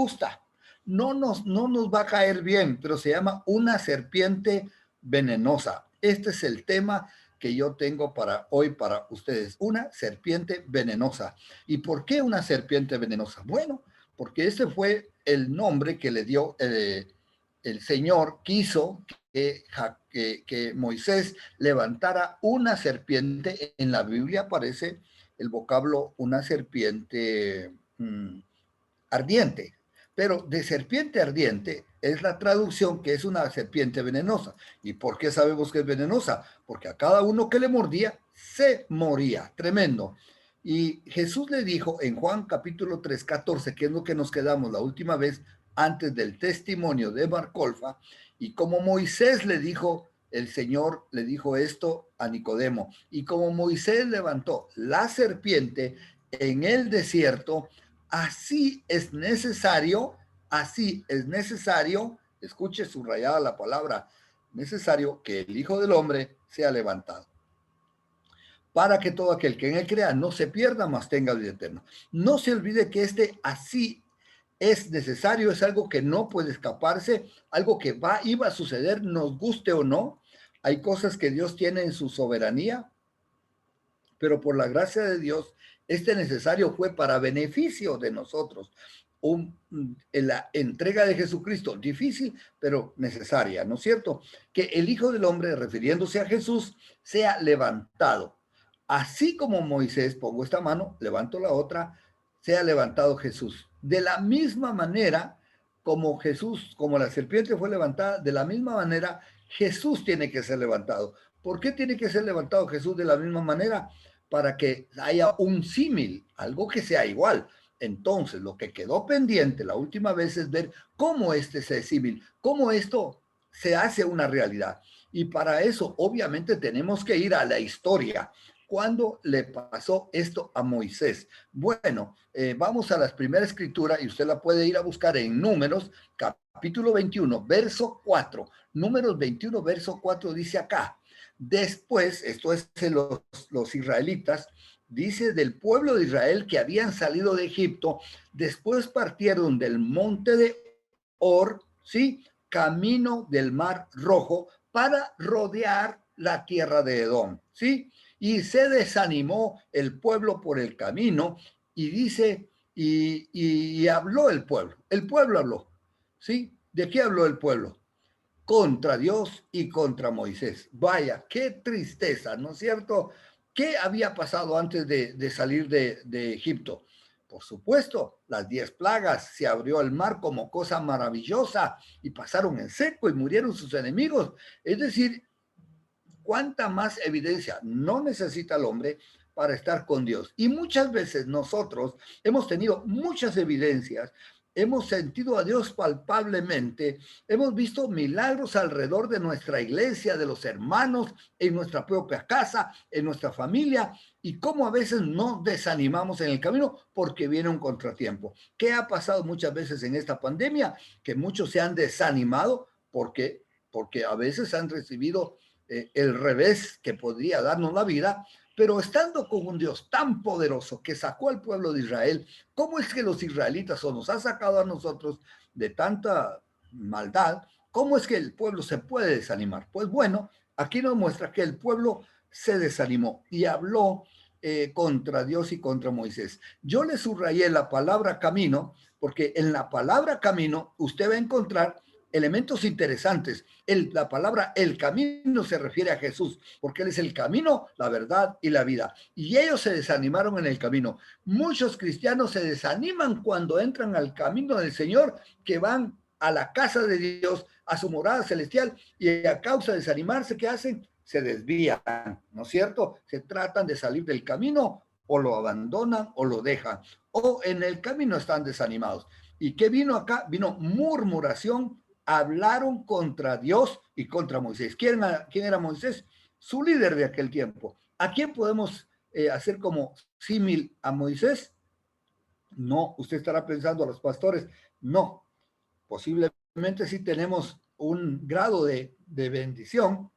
gusta, no nos va a caer bien, pero se llama una serpiente venenosa. Este es el tema que yo tengo para hoy para ustedes, una serpiente venenosa. ¿Y por qué una serpiente venenosa? Bueno, porque ese fue el nombre que le dio el Señor, quiso que Moisés levantara una serpiente. En la Biblia aparece el vocablo una serpiente ardiente, pero de serpiente ardiente es la traducción que es una serpiente venenosa. ¿Y por qué sabemos que es venenosa? Porque a cada uno que le mordía se moría. Tremendo. Y Jesús le dijo en Juan capítulo 3, 14, que es lo que nos quedamos la última vez antes del testimonio de Marcolfa, y como Moisés le dijo, el Señor le dijo esto a Nicodemo, y como Moisés levantó la serpiente en el desierto, así es necesario, escuche subrayada la palabra, necesario que el Hijo del Hombre sea levantado, para que todo aquel que en él crea no se pierda, mas tenga vida eterna. No se olvide que así es necesario, es algo que no puede escaparse, algo que iba a suceder, nos guste o no. Hay cosas que Dios tiene en su soberanía, pero por la gracia de Dios, este necesario fue para beneficio de nosotros. La entrega de Jesucristo, difícil, pero necesaria, ¿no es cierto? Que el Hijo del Hombre, refiriéndose a Jesús, sea levantado. Así como Moisés, pongo esta mano, levanto la otra, sea levantado Jesús. De la misma manera como Jesús, como la serpiente fue levantada, de la misma manera Jesús tiene que ser levantado. ¿Por qué tiene que ser levantado Jesús de la misma manera? Para que haya un símil, algo que sea igual. Entonces, lo que quedó pendiente la última vez es ver cómo este se símil, cómo esto se hace una realidad. Y para eso, obviamente, tenemos que ir a la historia. ¿Cuándo le pasó esto a Moisés? Bueno, vamos a la primera escritura y usted la puede ir a buscar en Números, capítulo 21, verso 4. Números 21, verso 4 dice acá. Después, esto es los israelitas, dice del pueblo de Israel que habían salido de Egipto, después partieron del monte de Or, ¿sí? Camino del Mar Rojo para rodear la tierra de Edom, ¿sí? Y se desanimó el pueblo por el camino y dice, y habló el pueblo habló, ¿sí? ¿De qué habló el pueblo? Contra Dios y contra Moisés. Vaya, qué tristeza, ¿no es cierto? ¿Qué había pasado antes de salir de Egipto? Por supuesto, las 10 plagas, se abrió el mar como cosa maravillosa y pasaron en seco y murieron sus enemigos. Es decir, ¿cuánta más evidencia no necesita el hombre para estar con Dios? Y muchas veces nosotros hemos tenido muchas evidencias, hemos sentido a Dios palpablemente, hemos visto milagros alrededor de nuestra iglesia, de los hermanos, en nuestra propia casa, en nuestra familia, y cómo a veces nos desanimamos en el camino porque viene un contratiempo. ¿Qué ha pasado muchas veces en esta pandemia? Que muchos se han desanimado porque a veces han recibido el revés que podría darnos la vida, pero estando con un Dios tan poderoso que sacó al pueblo de Israel, ¿cómo es que los israelitas o nos ha sacado a nosotros de tanta maldad? ¿Cómo es que el pueblo se puede desanimar? Pues bueno, aquí nos muestra que el pueblo se desanimó y habló contra Dios y contra Moisés. Yo le subrayé la palabra camino, porque en la palabra camino usted va a encontrar elementos interesantes. La palabra el camino se refiere a Jesús, porque Él es el camino, la verdad y la vida. Y ellos se desanimaron en el camino. Muchos cristianos se desaniman cuando entran al camino del Señor, que van a la casa de Dios, a su morada celestial, y a causa de desanimarse, ¿qué hacen? Se desvían, ¿no es cierto? Se tratan de salir del camino o lo abandonan o lo dejan, o en el camino están desanimados. ¿Y qué vino acá? Vino murmuración, hablaron contra Dios y contra Moisés. ¿Quién era Moisés? Su líder de aquel tiempo. ¿A quién podemos hacer como símil a Moisés? No, usted estará pensando a los pastores. No, posiblemente sí tenemos un grado de bendición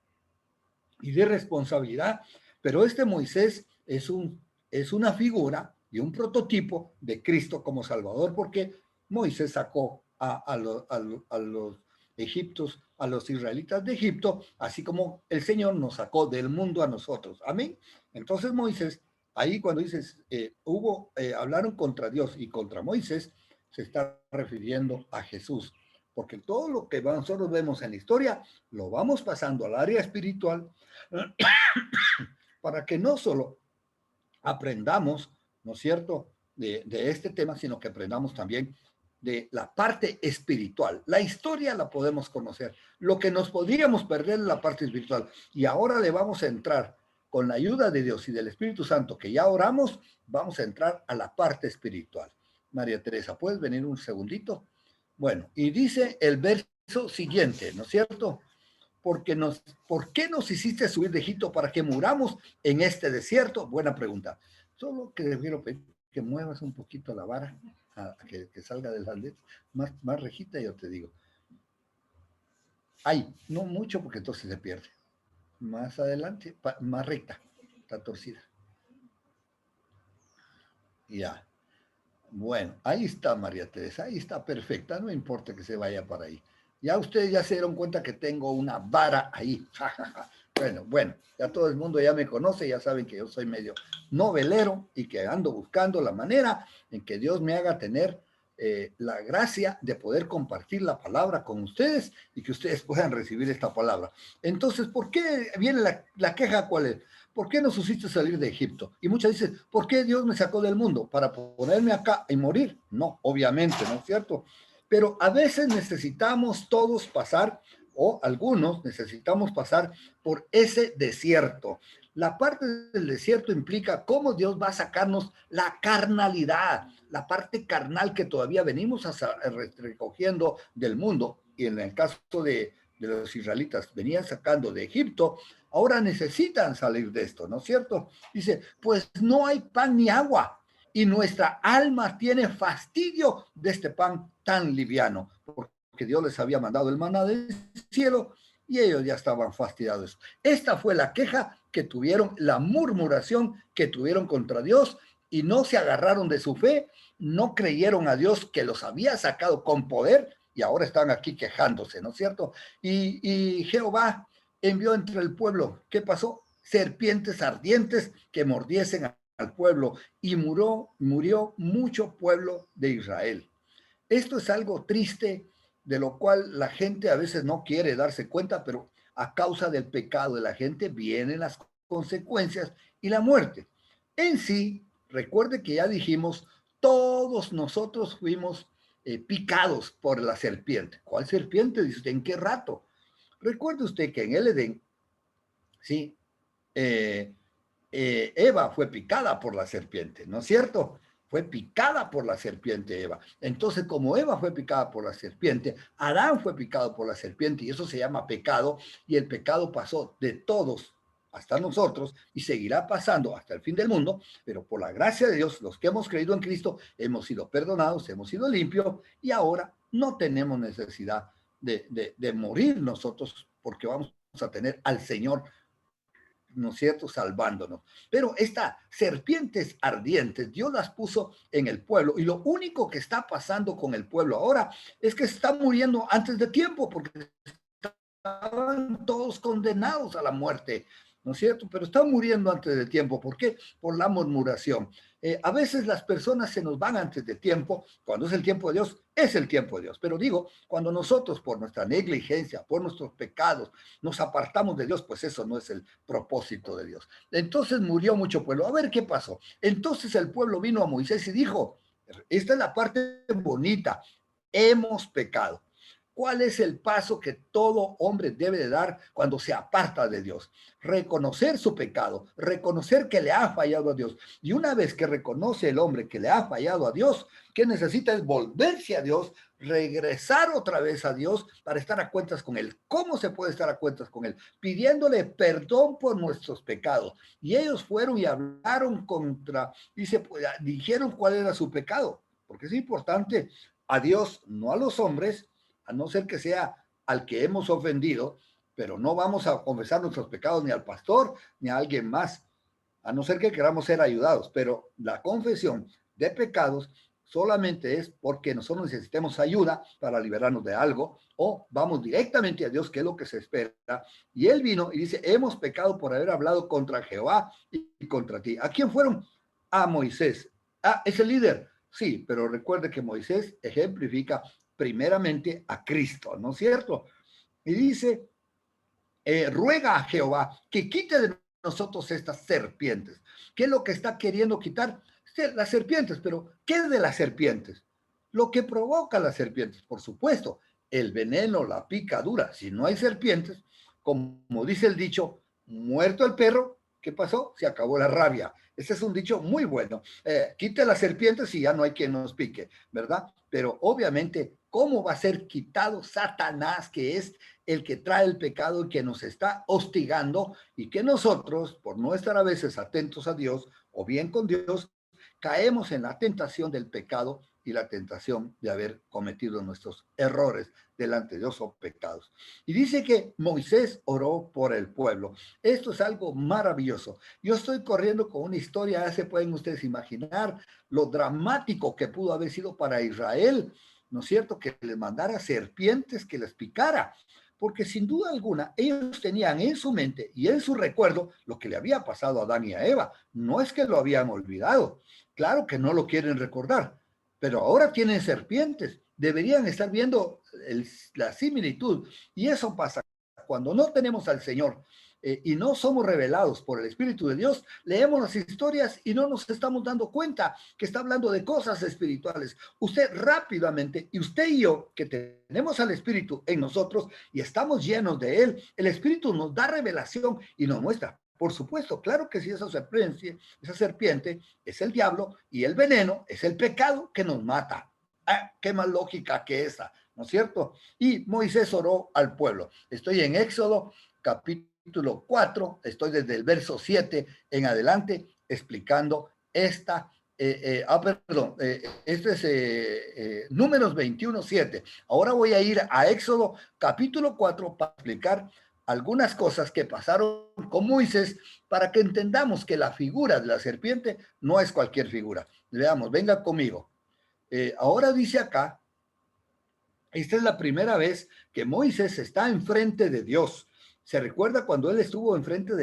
y de responsabilidad, pero este Moisés es una figura y un prototipo de Cristo como Salvador, porque Moisés sacó a los egiptos, a los israelitas de Egipto, así como el Señor nos sacó del mundo a nosotros. Amén. Entonces Moisés, ahí cuando dices, hablaron contra Dios y contra Moisés, se está refiriendo a Jesús, porque todo lo que nosotros vemos en la historia lo vamos pasando al área espiritual para que no solo aprendamos, ¿no es cierto?, de este tema, sino que aprendamos también de la parte espiritual. La historia la podemos conocer. Lo que nos podríamos perder es la parte espiritual. Y ahora le vamos a entrar con la ayuda de Dios y del Espíritu Santo, que ya oramos, vamos a entrar a la parte espiritual. María Teresa, ¿puedes venir un segundito? Bueno, y dice el verso siguiente, ¿no es cierto? ¿Por qué nos hiciste subir de Egipto para que muramos en este desierto? Buena pregunta. Solo que quiero pedir que muevas un poquito la vara, que salga de las letras, más rejita, yo te digo. Ay, no mucho porque entonces se pierde. Más adelante, más recta, está torcida. Ya. Bueno, ahí está María Teresa, ahí está perfecta, no importa que se vaya para ahí. Ya ustedes ya se dieron cuenta que tengo una vara ahí. Bueno, ya todo el mundo ya me conoce, ya saben que yo soy medio novelero y que ando buscando la manera en que Dios me haga tener la gracia de poder compartir la palabra con ustedes y que ustedes puedan recibir esta palabra. Entonces, ¿por qué viene la queja? ¿Cuál es? ¿Por qué nos hiciste salir de Egipto? Y muchas dicen, ¿por qué Dios me sacó del mundo? ¿Para ponerme acá y morir? No, obviamente, ¿no es cierto? Pero a veces necesitamos todos pasar, o algunos necesitamos pasar por ese desierto. La parte del desierto implica cómo Dios va a sacarnos la carnalidad, la parte carnal que todavía venimos recogiendo del mundo. Y en el caso de los israelitas, venían sacando de Egipto, ahora necesitan salir de esto, ¿no es cierto? Dice, pues no hay pan ni agua y nuestra alma tiene fastidio de este pan tan liviano, porque Dios les había mandado el maná del cielo y ellos ya estaban fastidiados. Esta fue la queja que tuvieron, la murmuración que tuvieron contra Dios y no se agarraron de su fe, no creyeron a Dios que los había sacado con poder y ahora están aquí quejándose, ¿no es cierto? Y Jehová envió entre el pueblo, ¿qué pasó? Serpientes ardientes que mordiesen al pueblo y murió mucho pueblo de Israel. Esto es algo triste, de lo cual la gente a veces no quiere darse cuenta, pero a causa del pecado de la gente vienen las consecuencias y la muerte. En sí, recuerde que ya dijimos, todos nosotros fuimos picados por la serpiente. ¿Cuál serpiente? Dice usted, ¿en qué rato? Recuerde usted que en el Edén, sí, Eva fue picada por la serpiente, ¿no es cierto? Fue picada por la serpiente Eva. Entonces, como Eva fue picada por la serpiente, Adán fue picado por la serpiente y eso se llama pecado y el pecado pasó de todos hasta nosotros y seguirá pasando hasta el fin del mundo, pero por la gracia de Dios, los que hemos creído en Cristo, hemos sido perdonados, hemos sido limpios y ahora no tenemos necesidad de morir nosotros porque vamos a tener al Señor, ¿no es cierto?, salvándonos. Pero estas serpientes ardientes, Dios las puso en el pueblo y lo único que está pasando con el pueblo ahora es que está muriendo antes de tiempo porque estaban todos condenados a la muerte, ¿no es cierto? Pero están muriendo antes de tiempo. ¿Por qué? Por la murmuración. A veces las personas se nos van antes de tiempo. Cuando es el tiempo de Dios, es el tiempo de Dios. Pero digo, cuando nosotros por nuestra negligencia, por nuestros pecados, nos apartamos de Dios, pues eso no es el propósito de Dios. Entonces murió mucho pueblo. A ver qué pasó. Entonces el pueblo vino a Moisés y dijo, esta es la parte bonita, hemos pecado. ¿Cuál es el paso que todo hombre debe de dar cuando se aparta de Dios? Reconocer su pecado, reconocer que le ha fallado a Dios. Y una vez que reconoce el hombre que le ha fallado a Dios, ¿qué necesita? Es volverse a Dios, regresar otra vez a Dios para estar a cuentas con Él. ¿Cómo se puede estar a cuentas con Él? Pidiéndole perdón por nuestros pecados. Y ellos fueron y hablaron dice, pues, dijeron cuál era su pecado, porque es importante a Dios, no a los hombres, a no ser que sea al que hemos ofendido, pero no vamos a confesar nuestros pecados ni al pastor ni a alguien más, a no ser que queramos ser ayudados. Pero la confesión de pecados solamente es porque nosotros necesitemos ayuda para liberarnos de algo, o vamos directamente a Dios, que es lo que se espera. Y él vino y dice, hemos pecado por haber hablado contra Jehová y contra ti. ¿A quién fueron? A Moisés. Ah, es el líder. Sí, pero recuerde que Moisés ejemplifica primeramente a Cristo, ¿no es cierto? Y dice, ruega a Jehová que quite de nosotros estas serpientes. ¿Qué es lo que está queriendo quitar? Las serpientes, pero ¿qué es de las serpientes? Lo que provoca las serpientes, por supuesto, el veneno, la picadura. Si no hay serpientes, como dice el dicho, muerto el perro, ¿qué pasó? Se acabó la rabia. Ese es un dicho muy bueno. Quite las serpientes y ya no hay quien nos pique, ¿verdad? Pero obviamente, ¿cómo va a ser quitado Satanás, que es el que trae el pecado y que nos está hostigando, y que nosotros, por no estar a veces atentos a Dios o bien con Dios, caemos en la tentación del pecado y la tentación de haber cometido nuestros errores delante de Dios o pecados? Y dice que Moisés oró por el pueblo. Esto es algo maravilloso. Yo estoy corriendo con una historia, ya se pueden ustedes imaginar lo dramático que pudo haber sido para Israel, ¿no es cierto? Que les mandara serpientes que les picara, porque sin duda alguna ellos tenían en su mente y en su recuerdo lo que le había pasado a Adán y a Eva. No es que lo habían olvidado, claro que no lo quieren recordar, pero ahora tienen serpientes, deberían estar viendo la similitud, y eso pasa cuando no tenemos al Señor y no somos revelados por el Espíritu de Dios. Leemos las historias y no nos estamos dando cuenta que está hablando de cosas espirituales. Usted rápidamente, y usted y yo, que tenemos al Espíritu en nosotros y estamos llenos de Él, el Espíritu nos da revelación y nos muestra. Por supuesto, claro que sí, esa serpiente es el diablo, y el veneno es el pecado que nos mata. Ah, qué más lógica que esa, ¿no es cierto? Y Moisés oró al pueblo. Estoy en Éxodo, capítulo 4, estoy desde el verso 7 en adelante explicando esta. Perdón, este es Números 21, 7. Ahora voy a ir a Éxodo, capítulo 4, para explicar algunas cosas que pasaron con Moisés, para que entendamos que la figura de la serpiente no es cualquier figura. Veamos, venga conmigo. Ahora dice acá, esta es la primera vez que Moisés está enfrente de Dios. Se recuerda cuando él estuvo enfrente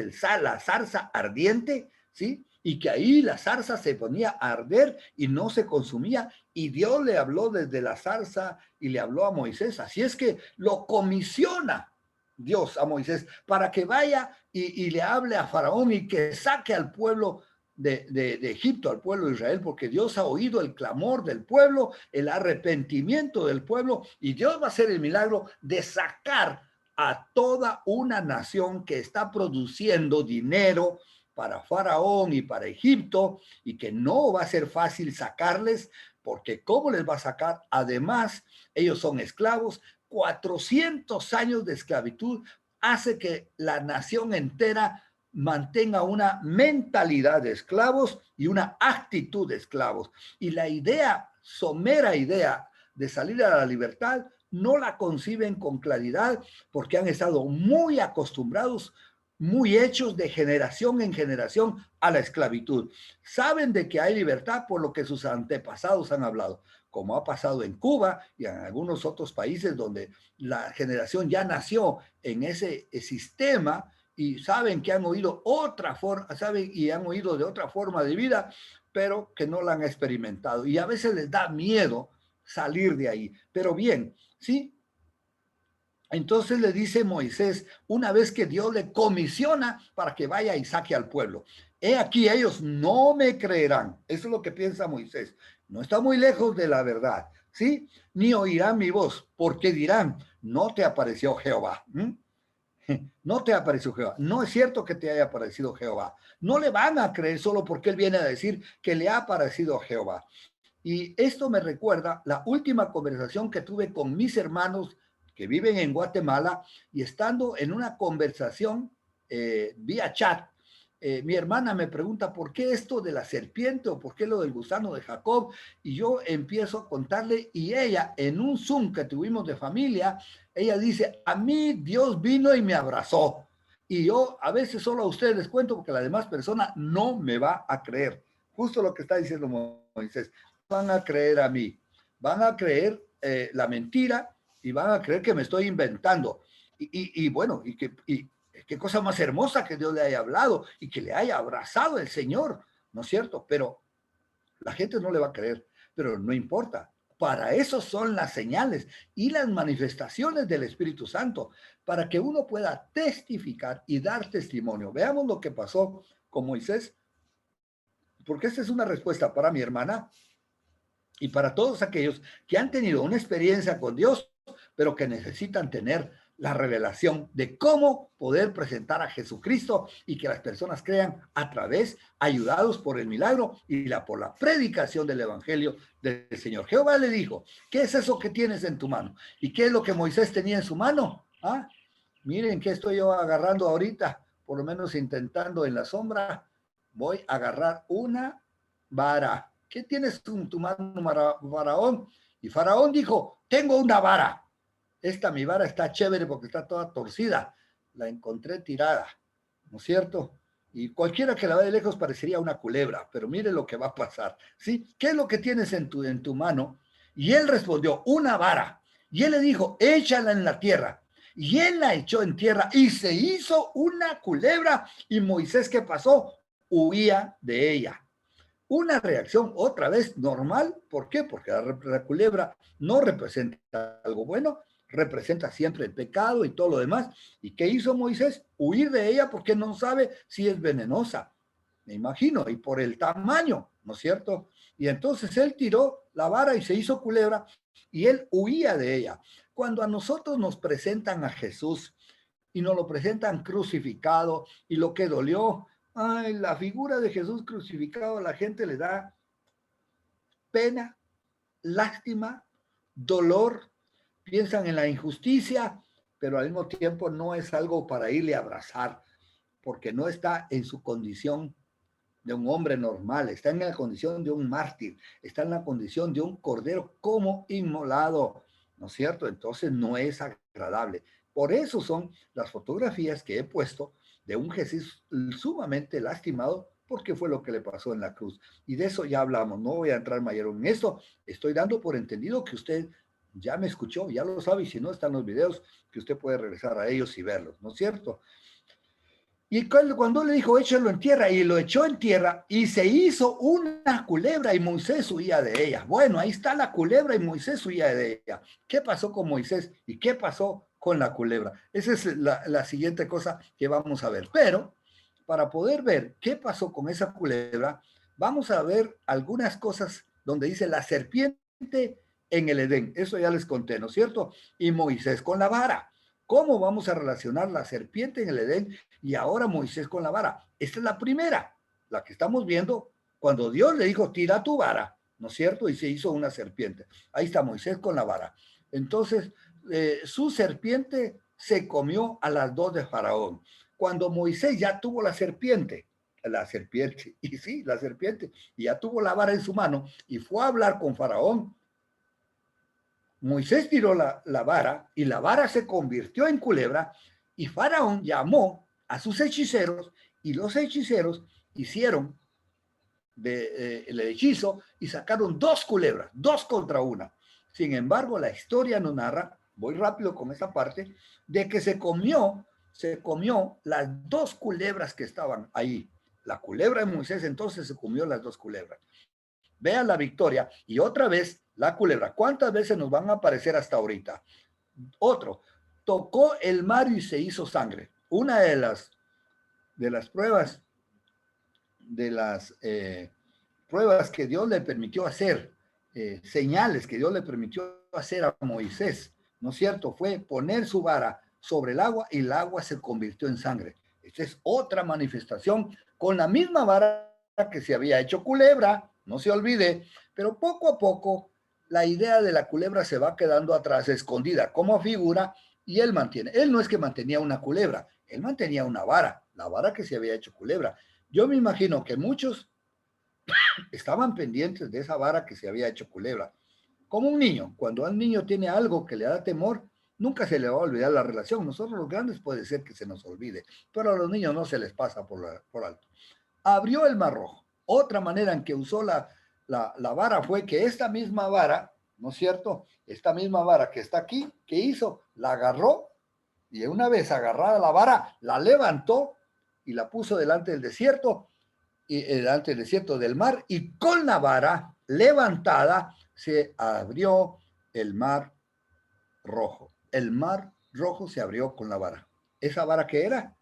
la zarza ardiente, ¿sí? Y que ahí la zarza se ponía a arder y no se consumía, y Dios le habló desde la zarza y le habló a Moisés. Así es que lo comisiona Dios a Moisés para que vaya y le hable a Faraón y que saque al pueblo de Egipto, al pueblo de Israel, porque Dios ha oído el clamor del pueblo, el arrepentimiento del pueblo, y Dios va a hacer el milagro de sacar a toda una nación que está produciendo dinero para Faraón y para Egipto, y que no va a ser fácil sacarles, porque ¿cómo les va a sacar? Además, ellos son esclavos. 400 años de esclavitud hace que la nación entera mantenga una mentalidad de esclavos y una actitud de esclavos. Y la idea, somera idea de salir a la libertad, no la conciben con claridad, porque han estado muy acostumbrados, muy hechos de generación en generación a la esclavitud. Saben de que hay libertad por lo que sus antepasados han hablado, como ha pasado en Cuba y en algunos otros países donde la generación ya nació en ese sistema, y saben que han oído otra forma, saben y han oído de otra forma de vida, pero que no la han experimentado. Y a veces les da miedo salir de ahí. Pero bien, ¿sí? Entonces le dice Moisés, una vez que Dios le comisiona para que vaya y saque al pueblo, he aquí ellos no me creerán. Eso es lo que piensa Moisés. No está muy lejos de la verdad, ¿sí? Ni oirán mi voz, porque dirán, no te apareció Jehová. No te apareció Jehová. No es cierto que te haya aparecido Jehová. No le van a creer solo porque él viene a decir que le ha aparecido Jehová. Y esto me recuerda la última conversación que tuve con mis hermanos que viven en Guatemala, y estando en una conversación vía chat, mi hermana me pregunta por qué esto de la serpiente o por qué lo del gusano de Jacob, y yo empiezo a contarle, y ella en un Zoom que tuvimos de familia, ella dice, a mí Dios vino y me abrazó. Y yo a veces solo a ustedes les cuento porque la demás persona no me va a creer. Justo lo que está diciendo Moisés. van a creer a mí, van a creer la mentira y van a creer que me estoy inventando. Y bueno, qué cosa más hermosa que Dios le haya hablado y que le haya abrazado el Señor, ¿no es cierto? Pero la gente no le va a creer, pero no importa. Para eso son las señales y las manifestaciones del Espíritu Santo, para que uno pueda testificar y dar testimonio. Veamos lo que pasó con Moisés, porque esta es una respuesta para mi hermana y para todos aquellos que han tenido una experiencia con Dios, pero que necesitan tener la revelación de cómo poder presentar a Jesucristo y que las personas crean a través, ayudados por el milagro y por la predicación del Evangelio del Señor. Jehová le dijo, ¿qué es eso que tienes en tu mano? ¿Y qué es lo que Moisés tenía en su mano? ¿Ah? Miren qué estoy yo agarrando ahorita, por lo menos intentando en la sombra. Voy a agarrar una vara. ¿Qué tienes en tu mano, Faraón? Y Faraón dijo, tengo una vara. Esta mi vara está chévere porque está toda torcida. La encontré tirada, ¿no es cierto? Y cualquiera que la ve de lejos parecería una culebra, pero mire lo que va a pasar, ¿sí? ¿Qué es lo que tienes en tu mano? Y él respondió, una vara. Y él le dijo, échala en la tierra. Y él la echó en tierra y se hizo una culebra. Y Moisés, ¿qué pasó? Huía de ella. Una reacción otra vez normal. ¿Por qué? Porque la culebra no representa algo bueno, representa siempre el pecado y todo lo demás. ¿Y qué hizo Moisés? Huir de ella porque no sabe si es venenosa, me imagino, y por el tamaño, ¿no es cierto? Y entonces él tiró la vara y se hizo culebra y él huía de ella. Cuando a nosotros nos presentan a Jesús y nos lo presentan crucificado y lo que dolió, ay, la figura de Jesús crucificado a la gente le da pena, lástima, dolor, piensan en la injusticia, pero al mismo tiempo no es algo para irle a abrazar, porque no está en su condición de un hombre normal, está en la condición de un mártir, está en la condición de un cordero como inmolado, ¿no es cierto? Entonces no es agradable. Por eso son las fotografías que he puesto de un Jesús sumamente lastimado porque fue lo que le pasó en la cruz. Y de eso ya hablamos, no voy a entrar mayor en esto, estoy dando por entendido que usted ya me escuchó, ya lo sabe, y si no están los videos, que usted puede regresar a ellos y verlos, ¿no es cierto? Y cuando le dijo, échalo en tierra, y lo echó en tierra, y se hizo una culebra, y Moisés huía de ella. Bueno, ahí está la culebra, y Moisés huía de ella. ¿Qué pasó con Moisés? ¿Y qué pasó con la culebra? Esa es la siguiente cosa que vamos a ver. Pero, para poder ver qué pasó con esa culebra, vamos a ver algunas cosas donde dice la serpiente en el Edén. Eso ya les conté, ¿no es cierto? Y Moisés con la vara. ¿Cómo vamos a relacionar la serpiente en el Edén y ahora Moisés con la vara? Esta es la primera, la que estamos viendo cuando Dios le dijo, tira tu vara, ¿no es cierto? Y se hizo una serpiente. Ahí está Moisés con la vara. Entonces, su serpiente se comió a las dos de Faraón. Cuando Moisés ya tuvo la serpiente, y sí, la serpiente, y ya tuvo la vara en su mano y fue a hablar con Faraón, Moisés tiró la vara y la vara se convirtió en culebra y Faraón llamó a sus hechiceros y los hechiceros hicieron el hechizo y sacaron dos culebras, dos contra una. Sin embargo, la historia nos narra, voy rápido con esta parte, de que se comió las dos culebras que estaban ahí. La culebra de Moisés entonces se comió las dos culebras. Vean la victoria y otra vez la culebra. ¿Cuántas veces nos van a aparecer hasta ahorita? Otro, tocó el mar y se hizo sangre. Una de las pruebas, de las pruebas que Dios le permitió hacer, señales que Dios le permitió hacer a Moisés, ¿no es cierto? Fue poner su vara sobre el agua y el agua se convirtió en sangre. Esta es otra manifestación con la misma vara que se había hecho culebra, no se olvide, pero poco a poco la idea de la culebra se va quedando atrás, escondida como figura, y él no es que mantenía una culebra, él mantenía una vara, la vara que se había hecho culebra. Yo me imagino que muchos estaban pendientes de esa vara que se había hecho culebra. Como un niño, cuando un niño tiene algo que le da temor, nunca se le va a olvidar la relación. Nosotros los grandes puede ser que se nos olvide, pero a los niños no se les pasa por alto. Abrió el mar rojo. Otra manera en que usó la vara fue que esta misma vara, ¿no es cierto? Esta misma vara que está aquí, ¿qué hizo? La agarró y una vez agarrada la vara, la levantó y la puso delante del desierto, y delante del desierto del mar, y con la vara levantada se abrió el mar rojo. El mar rojo se abrió con la vara. ¿Esa vara qué era?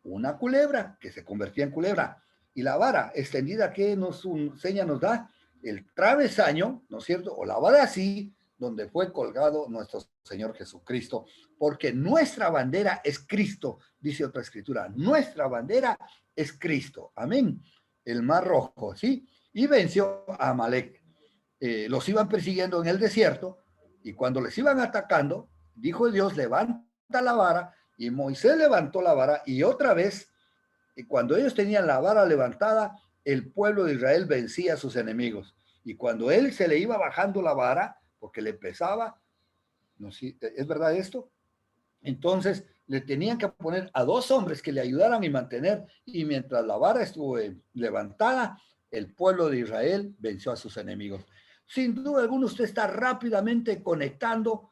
Una culebra que se convertía en culebra. Y la vara extendida que nos enseña, nos da el travesaño, ¿no es cierto? O la vara así, donde fue colgado nuestro Señor Jesucristo, porque nuestra bandera es Cristo, dice otra escritura. Nuestra bandera es Cristo. Amén. El mar rojo, ¿sí? Y venció a Amalek. Los iban persiguiendo en el desierto y cuando les iban atacando, dijo Dios, levanta la vara, y Moisés levantó la vara y otra vez, y cuando ellos tenían la vara levantada, el pueblo de Israel vencía a sus enemigos. Y cuando él se le iba bajando la vara, porque le pesaba, no sé, ¿es verdad esto? Entonces le tenían que poner a dos hombres que le ayudaran y mantener, y mientras la vara estuvo levantada, el pueblo de Israel venció a sus enemigos. Sin duda alguna, usted está rápidamente conectando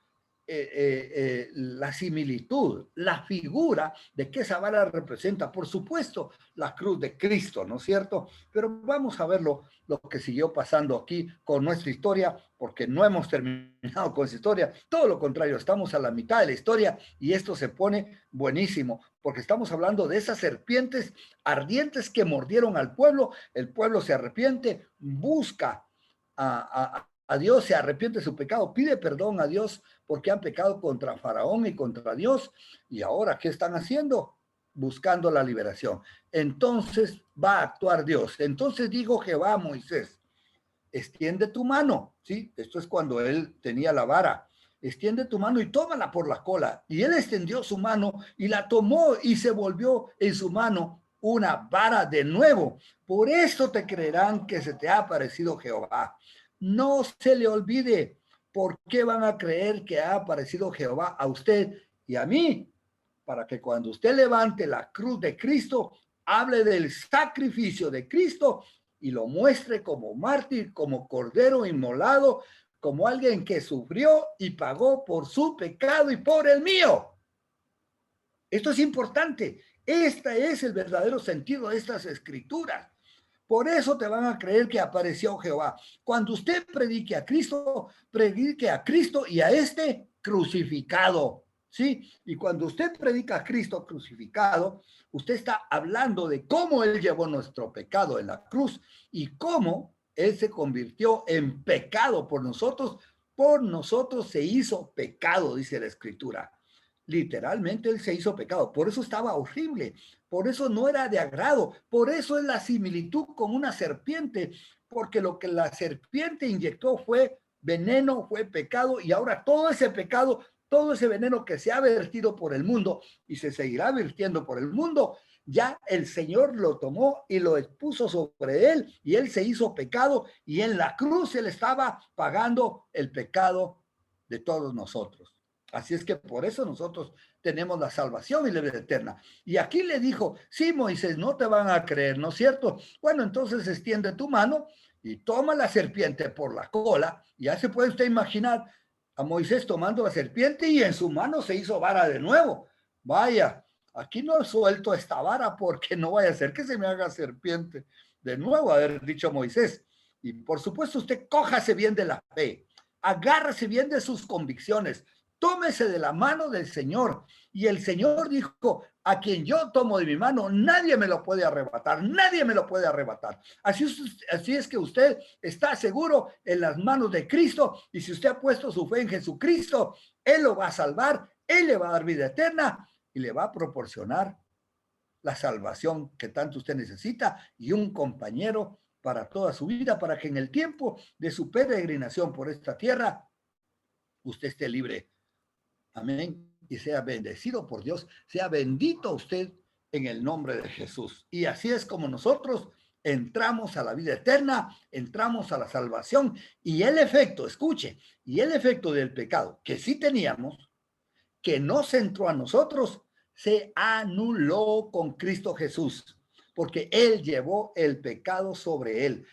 la similitud, la figura de que esa vara representa, por supuesto, la cruz de Cristo, ¿no es cierto? Pero vamos a ver lo que siguió pasando aquí con nuestra historia, porque no hemos terminado con esa historia, todo lo contrario, estamos a la mitad de la historia y esto se pone buenísimo, porque estamos hablando de esas serpientes ardientes que mordieron al pueblo, el pueblo se arrepiente, busca a Dios, se arrepiente de su pecado, pide perdón a Dios porque han pecado contra Faraón y contra Dios. Y ahora, ¿qué están haciendo? Buscando la liberación. Entonces va a actuar Dios. Entonces dijo Jehová a Moisés, extiende tu mano, ¿sí? Esto es cuando él tenía la vara. Extiende tu mano y tómala por la cola. Y él extendió su mano y la tomó y se volvió en su mano una vara de nuevo. Por esto te creerán que se te ha aparecido Jehová. No se le olvide. ¿Por qué van a creer que ha aparecido Jehová a usted y a mí? Para que cuando usted levante la cruz de Cristo, hable del sacrificio de Cristo y lo muestre como mártir, como cordero inmolado, como alguien que sufrió y pagó por su pecado y por el mío. Esto es importante. Este es el verdadero sentido de estas escrituras. Por eso te van a creer que apareció Jehová. Cuando usted predique a Cristo y a este crucificado. ¿Sí? Y cuando usted predica a Cristo crucificado, usted está hablando de cómo Él llevó nuestro pecado en la cruz y cómo Él se convirtió en pecado por nosotros se hizo pecado, dice la Escritura. Literalmente Él se hizo pecado, por eso estaba horrible, por eso no era de agrado, por eso es la similitud con una serpiente, porque lo que la serpiente inyectó fue veneno, fue pecado, y ahora todo ese pecado, todo ese veneno que se ha vertido por el mundo y se seguirá vertiendo por el mundo, ya el Señor lo tomó y lo expuso sobre él y él se hizo pecado y en la cruz él estaba pagando el pecado de todos nosotros. Así es que por eso nosotros tenemos la salvación y la vida eterna. Y aquí le dijo, sí, Moisés, no te van a creer, ¿no es cierto? Bueno, entonces extiende tu mano y toma la serpiente por la cola. Ya se puede usted imaginar a Moisés tomando la serpiente y en su mano se hizo vara de nuevo. Vaya, aquí no suelto esta vara porque no vaya a ser que se me haga serpiente. De nuevo, haber dicho Moisés. Y por supuesto, usted cójase bien de la fe, agárrese bien de sus convicciones, tómese de la mano del Señor. Y el Señor dijo, a quien yo tomo de mi mano, nadie me lo puede arrebatar, nadie me lo puede arrebatar. Así es que usted está seguro en las manos de Cristo y si usted ha puesto su fe en Jesucristo, Él lo va a salvar, Él le va a dar vida eterna y le va a proporcionar la salvación que tanto usted necesita y un compañero para toda su vida, para que en el tiempo de su peregrinación por esta tierra, usted esté libre. Amén. Y sea bendecido por Dios, sea bendito usted en el nombre de Jesús. Y así es como nosotros entramos a la vida eterna, entramos a la salvación y el efecto, escuche, y el efecto del pecado que sí teníamos, que nos entró a nosotros, se anuló con Cristo Jesús, porque Él llevó el pecado sobre Él.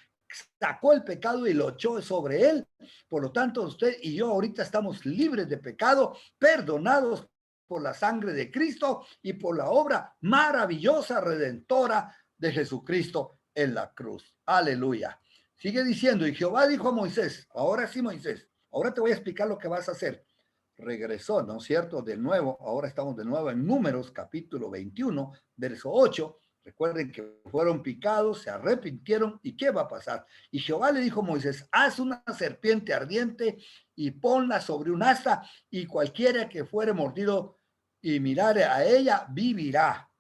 sacó el pecado y lo echó sobre él. Por lo tanto, usted y yo ahorita estamos libres de pecado, perdonados por la sangre de Cristo y por la obra maravillosa, redentora de Jesucristo en la cruz. Aleluya. Sigue diciendo, y Jehová dijo a Moisés, ahora sí, Moisés, ahora te voy a explicar lo que vas a hacer. Regresó, ¿no es cierto? De nuevo, ahora estamos de nuevo en Números, capítulo 21, verso 8. Recuerden que fueron picados, se arrepintieron, ¿y qué va a pasar? Y Jehová le dijo a Moisés, haz una serpiente ardiente y ponla sobre un asta, y cualquiera que fuere mordido y mirare a ella, vivirá.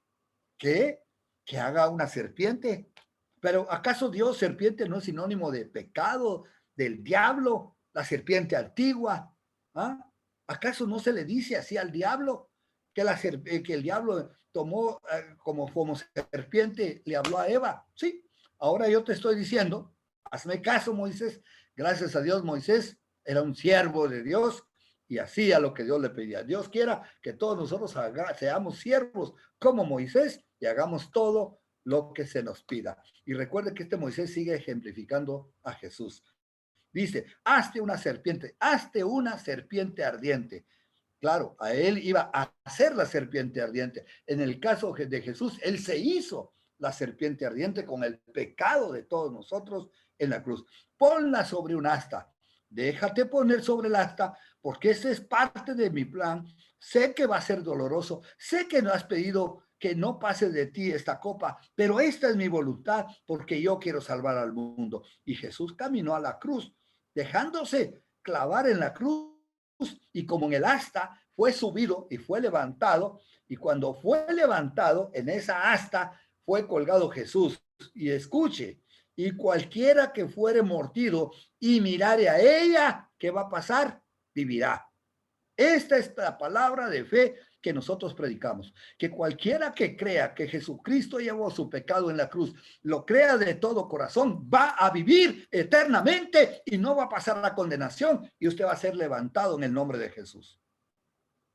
¿Qué? Que haga una serpiente. Pero ¿acaso Dios, serpiente, no es sinónimo de pecado, del diablo, la serpiente antigua? ¿Ah? ¿Acaso no se le dice así al diablo? Que el diablo tomó como serpiente, le habló a Eva. Sí, ahora yo te estoy diciendo, hazme caso, Moisés. Gracias a Dios, Moisés era un siervo de Dios y hacía lo que Dios le pedía. Dios quiera que todos nosotros seamos siervos como Moisés y hagamos todo lo que se nos pida. Y recuerde que este Moisés sigue ejemplificando a Jesús. Dice, hazte una serpiente ardiente. Claro, a él iba a hacer la serpiente ardiente. En el caso de Jesús, él se hizo la serpiente ardiente con el pecado de todos nosotros en la cruz. Ponla sobre un asta. Déjate poner sobre el asta, porque ese es parte de mi plan. Sé que va a ser doloroso. Sé que no has pedido que no pase de ti esta copa, pero esta es mi voluntad, porque yo quiero salvar al mundo. Y Jesús caminó a la cruz, dejándose clavar en la cruz, y como en el asta fue subido y fue levantado, y cuando fue levantado en esa asta fue colgado Jesús. Y escuche, y cualquiera que fuere mordido y mirare a ella, ¿qué va a pasar? Vivirá. Esta es la palabra de fe que nosotros predicamos, que cualquiera que crea que Jesucristo llevó su pecado en la cruz, lo crea de todo corazón, va a vivir eternamente y no va a pasar la condenación, y usted va a ser levantado en el nombre de Jesús.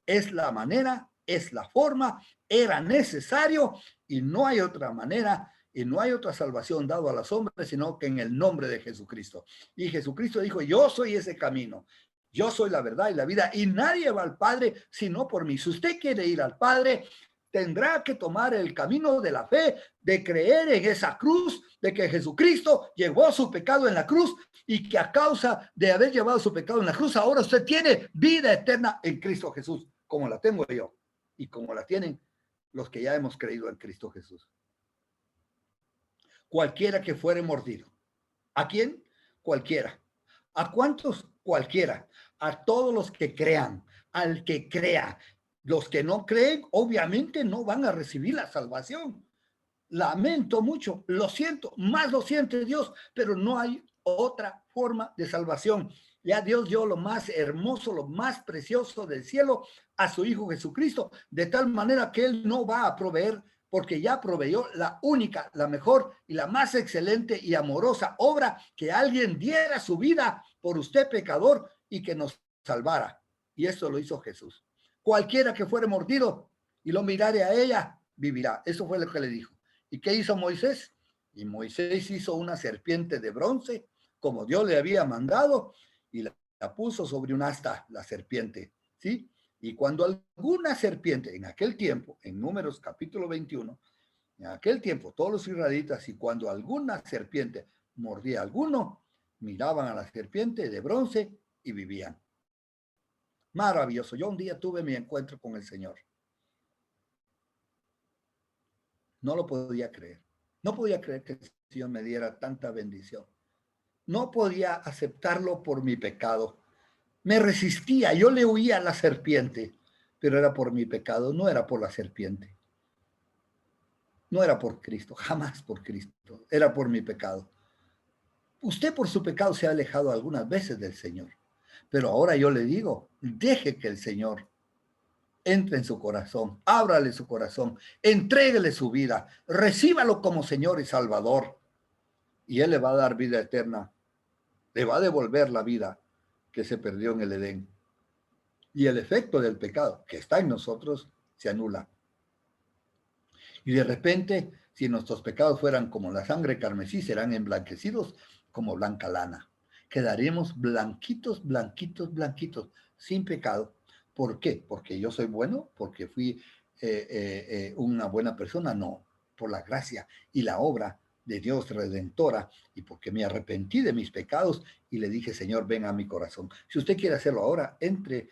Es la manera, es la forma, era necesario, y no hay otra manera y no hay otra salvación dado a los hombres sino que en el nombre de Jesucristo. Y Jesucristo dijo, yo soy ese camino. Yo soy la verdad y la vida, y nadie va al Padre sino por mí. Si usted quiere ir al Padre, tendrá que tomar el camino de la fe, de creer en esa cruz, de que Jesucristo llevó su pecado en la cruz, y que a causa de haber llevado su pecado en la cruz, ahora usted tiene vida eterna en Cristo Jesús, como la tengo yo y como la tienen los que ya hemos creído en Cristo Jesús. Cualquiera que fuere mordido. ¿A quién? Cualquiera. ¿A cuántos? Cualquiera. A todos los que crean, al que crea. Los que no creen, obviamente no van a recibir la salvación. Lamento mucho, lo siento, más lo siente Dios, pero no hay otra forma de salvación. Ya Dios dio lo más hermoso, lo más precioso del cielo a su Hijo Jesucristo, de tal manera que Él no va a proveer, porque ya proveyó la única, la mejor y la más excelente y amorosa obra, que alguien diera su vida por usted pecador y que nos salvara. Y esto lo hizo Jesús. Cualquiera que fuere mordido y lo mirare a ella, vivirá. Eso fue lo que le dijo. ¿Y qué hizo Moisés? Y Moisés hizo una serpiente de bronce, como Dios le había mandado, y la puso sobre un asta, la serpiente, ¿sí? Y cuando alguna serpiente, en aquel tiempo, en Números capítulo 21, en aquel tiempo, todos los israelitas, y cuando alguna serpiente mordía a alguno, miraban a la serpiente de bronce y vivían. Maravilloso. Yo un día tuve mi encuentro con el Señor. No lo podía creer. No podía creer que el Señor me diera tanta bendición. No podía aceptarlo por mi pecado. Me resistía, yo le huía a la serpiente, pero era por mi pecado, no era por la serpiente. No era por Cristo, jamás por Cristo, era por mi pecado. Usted por su pecado se ha alejado algunas veces del Señor, pero ahora yo le digo, deje que el Señor entre en su corazón, ábrale su corazón, entréguele su vida, recíbalo como Señor y Salvador, y Él le va a dar vida eterna, le va a devolver la vida que se perdió en el Edén. Y el efecto del pecado que está en nosotros se anula. Y de repente, si nuestros pecados fueran como la sangre carmesí, serán emblanquecidos como blanca lana. Quedaremos blanquitos, blanquitos, blanquitos, sin pecado. ¿Por qué? ¿Porque yo soy bueno? ¿Porque fui una buena persona? No, por la gracia y la obra de Dios redentora, y porque me arrepentí de mis pecados y le dije, Señor, ven a mi corazón. Si usted quiere hacerlo ahora, deje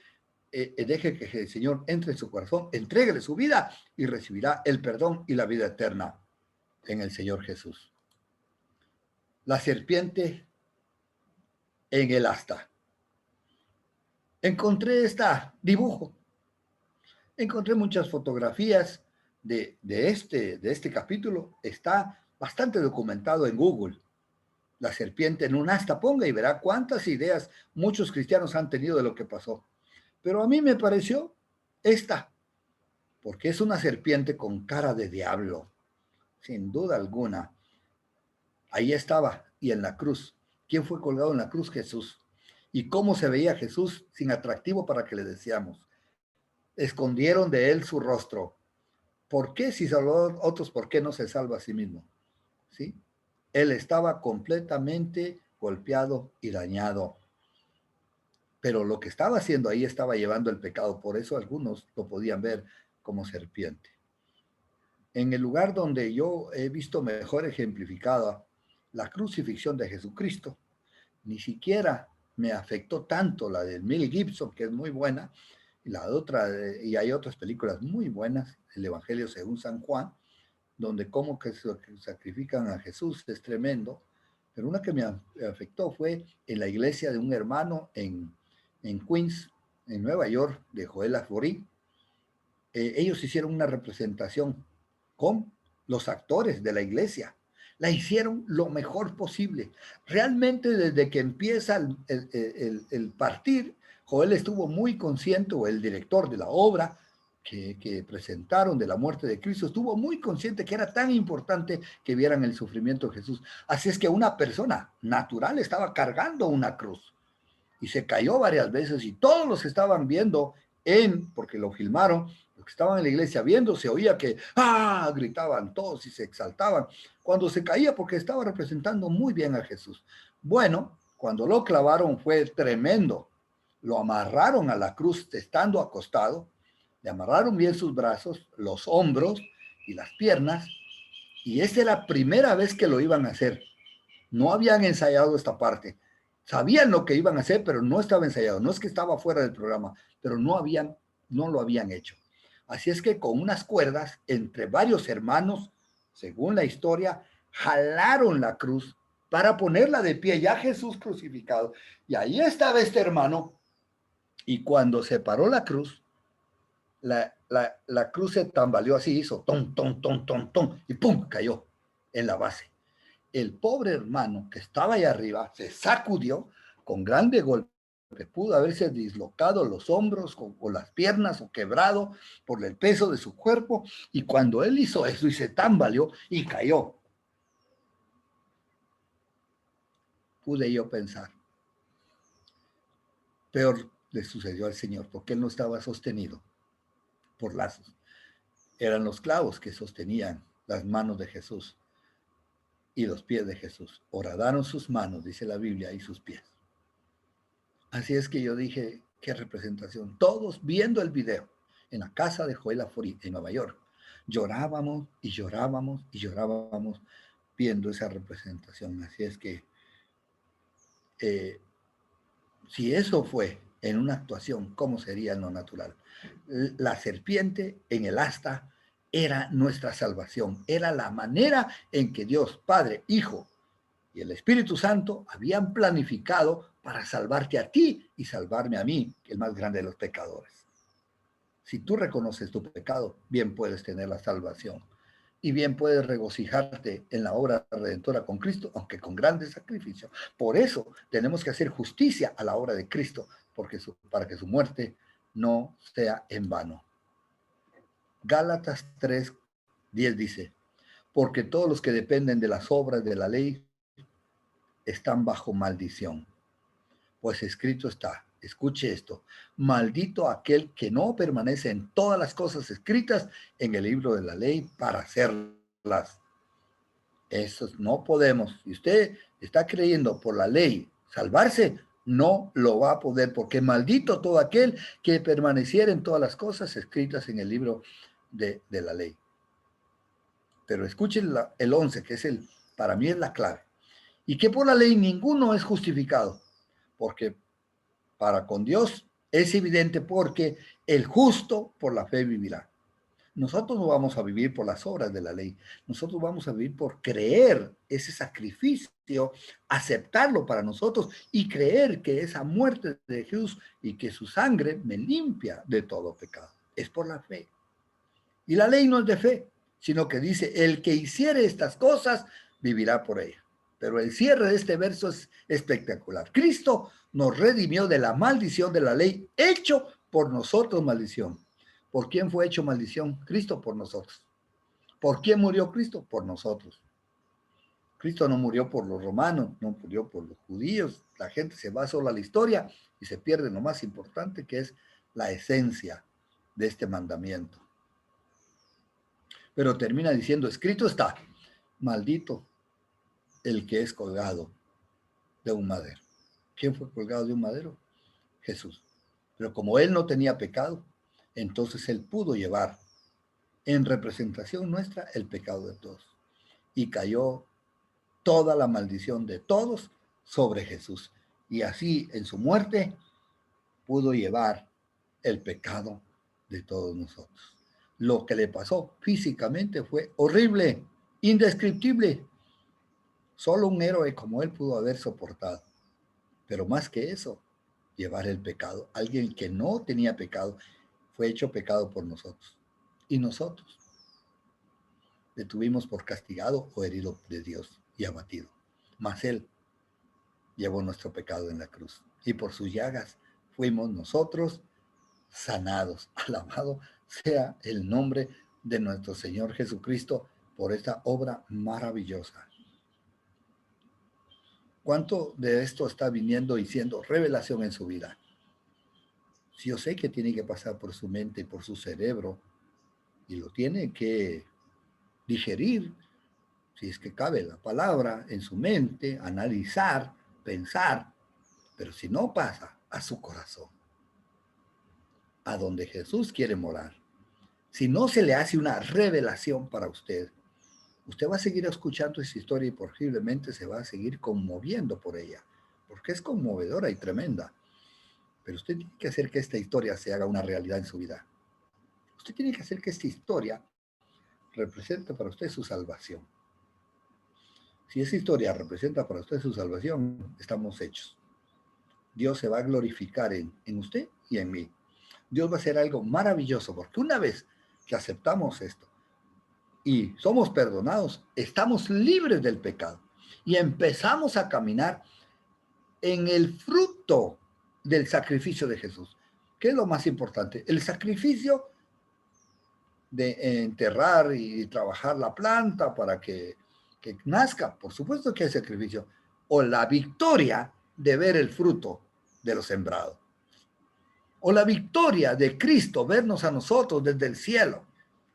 que el Señor entre en su corazón, entréguele su vida y recibirá el perdón y la vida eterna en el Señor Jesús. La serpiente en el asta. Encontré este dibujo, encontré muchas fotografías de este capítulo. Está bastante documentado en Google. La serpiente en un asta, ponga y verá cuántas ideas muchos cristianos han tenido de lo que pasó. Pero a mí me pareció esta, porque es una serpiente con cara de diablo, sin duda alguna. Ahí estaba, y en la cruz. ¿Quién fue colgado en la cruz? Jesús. ¿Y cómo se veía Jesús sin atractivo para que le decíamos? Escondieron de él su rostro. ¿Por qué si salvó a otros, por qué no se salva a sí mismo? ¿Sí? Él estaba completamente golpeado y dañado. Pero lo que estaba haciendo ahí estaba llevando el pecado. Por eso algunos lo podían ver como serpiente. En el lugar donde yo he visto mejor ejemplificada la crucifixión de Jesucristo, ni siquiera me afectó tanto la de Mel Gibson, que es muy buena, y la otra, y hay otras películas muy buenas, el Evangelio según San Juan, donde como que sacrifican a Jesús es tremendo, pero una que me afectó fue en la iglesia de un hermano en Queens, en Nueva York, de Joel Asbury. Ellos hicieron una representación con los actores de la iglesia. La hicieron lo mejor posible. Realmente desde que empieza el partir, Joel estuvo muy consciente, o el director de la obra que presentaron de la muerte de Cristo, estuvo muy consciente que era tan importante que vieran el sufrimiento de Jesús. Así es que una persona natural estaba cargando una cruz y se cayó varias veces, y todos los que estaban viendo porque lo filmaron, los que estaban en la iglesia viendo, se oía que gritaban todos y se exaltaban cuando se caía, porque estaba representando muy bien a Jesús. Bueno, cuando lo clavaron fue tremendo. Lo amarraron a la cruz estando acostado, le amarraron bien sus brazos, los hombros y las piernas, y esa era la primera vez que lo iban a hacer. No habían ensayado esta parte. Sabían lo que iban a hacer, pero no estaba ensayado. No es que estaba fuera del programa, pero no lo habían hecho. Así es que con unas cuerdas, entre varios hermanos, según la historia, jalaron la cruz para ponerla de pie, ya Jesús crucificado. Y ahí estaba este hermano, y cuando se paró la cruz, la cruz se tambaleó así, hizo ton, ton, ton, ton, ton, y pum, cayó en la base. El pobre hermano que estaba ahí arriba se sacudió con grande golpe, pudo haberse dislocado los hombros o las piernas o quebrado por el peso de su cuerpo, y cuando él hizo eso y se tambaleó y cayó, pude yo pensar, peor le sucedió al Señor, porque él no estaba sostenido por lazos, eran los clavos que sostenían las manos de Jesús y los pies de Jesús. Horadaron sus manos, dice la Biblia, y sus pies. Así es que yo dije, qué representación. Todos viendo el video en la casa de Joel Asbury en Nueva York, llorábamos y llorábamos y llorábamos viendo esa representación. Así es que si eso fue en una actuación, ¿cómo sería en lo natural? La serpiente en el asta era nuestra salvación, era la manera en que Dios, Padre, Hijo y el Espíritu Santo habían planificado para salvarte a ti y salvarme a mí, el más grande de los pecadores. Si tú reconoces tu pecado, bien puedes tener la salvación y bien puedes regocijarte en la obra redentora con Cristo, aunque con grandes sacrificios. Por eso tenemos que hacer justicia a la obra de Cristo, para que su muerte no sea en vano. Gálatas 3:10 dice, porque todos los que dependen de las obras de la ley están bajo maldición. Pues escrito está, escuche esto, maldito aquel que no permanece en todas las cosas escritas en el libro de la ley para hacerlas. Eso no podemos. Si usted está creyendo por la ley salvarse, no lo va a poder, porque maldito todo aquel que permaneciera en todas las cosas escritas en el libro de la ley. Pero escuchen el 11, que es para mí es la clave. Y que por la ley ninguno es justificado, porque para con Dios es evidente, porque el justo por la fe vivirá. Nosotros no vamos a vivir por las obras de la ley, nosotros vamos a vivir por creer ese sacrificio, aceptarlo para nosotros y creer que esa muerte de Jesús y que su sangre me limpia de todo pecado. Es por la fe. Y la ley no es de fe, sino que dice, el que hiciere estas cosas vivirá por ella. Pero el cierre de este verso es espectacular. Cristo nos redimió de la maldición de la ley, hecho por nosotros maldición. ¿Por quién fue hecho maldición? Cristo por nosotros. ¿Por quién murió Cristo? Por nosotros. Cristo no murió por los romanos, no murió por los judíos. La gente se va solo a la historia y se pierde lo más importante, que es la esencia de este mandamiento. Pero termina diciendo, escrito está, maldito el que es colgado de un madero. ¿Quién fue colgado de un madero? Jesús. Pero como él no tenía pecado, entonces él pudo llevar en representación nuestra el pecado de todos. Y cayó toda la maldición de todos sobre Jesús. Y así en su muerte pudo llevar el pecado de todos nosotros. Lo que le pasó físicamente fue horrible, indescriptible. Solo un héroe como él pudo haber soportado. Pero más que eso, llevar el pecado. Alguien que no tenía pecado fue hecho pecado por nosotros. Y nosotros le tuvimos por castigado o herido de Dios y abatido. Mas él llevó nuestro pecado en la cruz. Y por sus llagas fuimos nosotros sanados. Alabado sea el nombre de nuestro Señor Jesucristo por esta obra maravillosa. ¿Cuánto de esto está viniendo y siendo revelación en su vida? Si yo sé que tiene que pasar por su mente y por su cerebro y lo tiene que digerir, si es que cabe la palabra, en su mente, analizar, pensar, pero si no pasa a su corazón, a donde Jesús quiere morar, si no se le hace una revelación para usted, usted va a seguir escuchando esa historia y posiblemente se va a seguir conmoviendo por ella, porque es conmovedora y tremenda. Pero usted tiene que hacer que esta historia se haga una realidad en su vida. Usted tiene que hacer que esta historia represente para usted su salvación. Si esa historia representa para usted su salvación, estamos hechos. Dios se va a glorificar en usted y en mí. Dios va a hacer algo maravilloso, porque una vez que aceptamos esto y somos perdonados, estamos libres del pecado y empezamos a caminar en el fruto del sacrificio de Jesús. ¿Qué es lo más importante? El sacrificio de enterrar y trabajar la planta para que nazca, por supuesto que hay sacrificio, o la victoria de ver el fruto de lo sembrado, o la victoria de Cristo vernos a nosotros desde el cielo,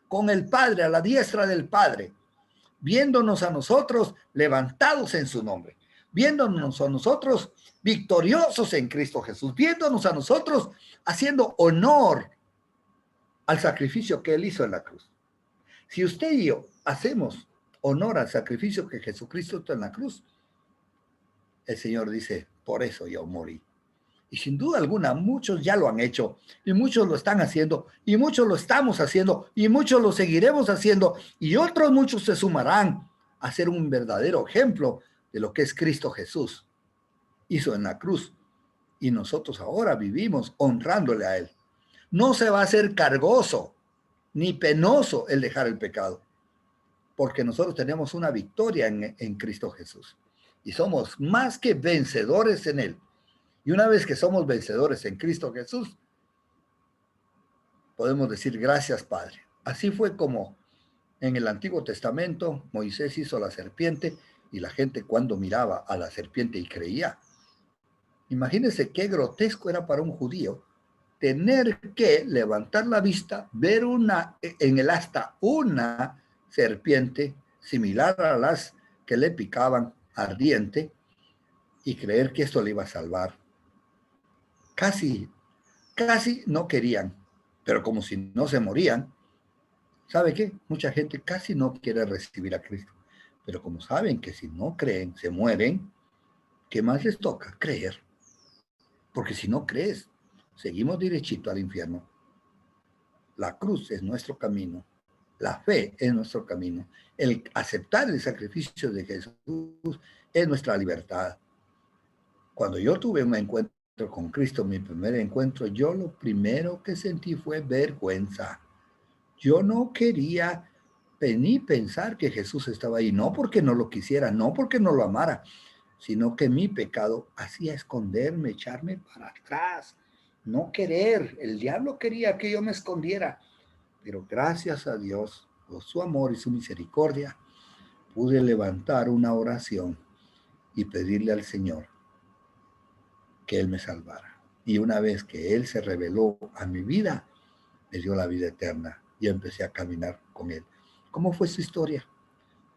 con el Padre, a la diestra del Padre, viéndonos a nosotros levantados en su nombre, viéndonos a nosotros victoriosos en Cristo Jesús, viéndonos a nosotros haciendo honor al sacrificio que Él hizo en la cruz. Si usted y yo hacemos honor al sacrificio que Jesucristo hizo en la cruz, el Señor dice, por eso yo morí. Y sin duda alguna, muchos ya lo han hecho, y muchos lo están haciendo, y muchos lo estamos haciendo, y muchos lo seguiremos haciendo, y otros muchos se sumarán a ser un verdadero ejemplo de lo que es Cristo Jesús hizo en la cruz. Y nosotros ahora vivimos honrándole a Él. No se va a hacer cargoso ni penoso el dejar el pecado, porque nosotros tenemos una victoria en Cristo Jesús. Y somos más que vencedores en Él. Y una vez que somos vencedores en Cristo Jesús, podemos decir gracias, Padre. Así fue como en el Antiguo Testamento Moisés hizo la serpiente y la gente cuando miraba a la serpiente y creía. Imagínense qué grotesco era para un judío tener que levantar la vista, ver en el asta una serpiente similar a las que le picaban ardiente y creer que esto le iba a salvar. Casi, casi no querían, pero como si no se morían, ¿sabe qué? Mucha gente casi no quiere recibir a Cristo, pero como saben que si no creen, se mueren, ¿qué más les toca? Creer. Porque si no crees, seguimos derechito al infierno. La cruz es nuestro camino. La fe es nuestro camino. El aceptar el sacrificio de Jesús es nuestra libertad. Cuando yo tuve un encuentro con Cristo, mi primer encuentro, yo lo primero que sentí fue vergüenza. Yo no quería ni pensar que Jesús estaba ahí, no porque no lo quisiera, no porque no lo amara, sino que mi pecado hacía esconderme, echarme para atrás, no querer. El diablo quería que yo me escondiera, pero gracias a Dios, por su amor y su misericordia, pude levantar una oración y pedirle al Señor que Él me salvara. Y una vez que Él se reveló a mi vida, me dio la vida eterna y empecé a caminar con Él. ¿Cómo fue su historia?